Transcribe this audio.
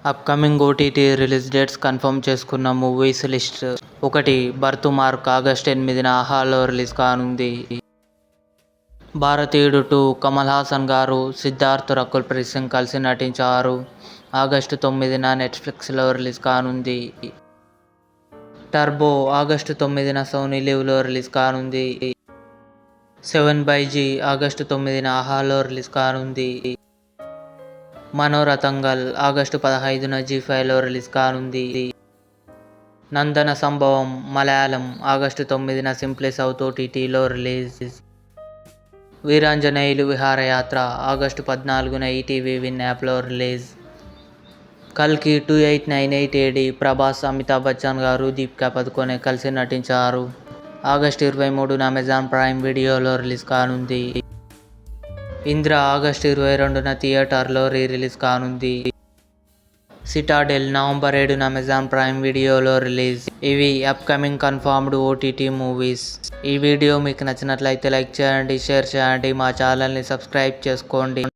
Upcoming OTT release dates confirm చేసుకున్న movies list. 1. బర్తుమార్క్ August 8న ఆహాలో release కానుంది. భారతీయుడు 2 కమల్ హాసన్ గారు, సిద్ధార్థ్, రకుల్ ప్రీత్ సింగ్ కలిసి నటించారు. ఆగస్టు 9న నెట్ఫ్లిక్స్లో రిలీజ్ కానుంది. టర్బో ఆగస్టు 9న సోనీ లివ్లో రిలీజ్ కానుంది. 7/G ఆగస్టు 9న ఆహాలో రిలీజ్ కానుంది. మనోరతంగల్ ఆగస్టు 15న జీ5లో రిలీజ్ కానుంది. నందన సంభవం మలయాళం ఆగస్టు 9న సింప్లీ సౌత్ ఓటీటీలో రిలీజ్. వీరాంజనేయులు విహారయాత్ర ఆగస్టు 14న ఈటీవీ విన్ యాప్లో రిలీజ్. కల్కి 2898 AD ప్రభాస్, అమితాబ్ బచ్చన్ గారు, దీపికా పదుకొనె కలిసి నటించారు. ఆగస్టు 23న అమెజాన్ ప్రైమ్ వీడియోలో రిలీజ్ కానుంది. ఇంద్ర ఆగస్టు 22న థియేటర్లో రిలీజ్ కానుంది. సిటాడెల్ నవంబర్ 7న అమెజాన్ ప్రైమ్ వీడియోలో రిలీజ్. ఇవి అప్కమింగ్ కన్ఫర్మ్డ్ ఓటీటీ మూవీస్. ఈ వీడియో మీకు నచ్చినట్లయితే లైక్ చేయండి, షేర్ చేయండి, మా ఛానల్ని సబ్స్క్రైబ్ చేసుకోండి.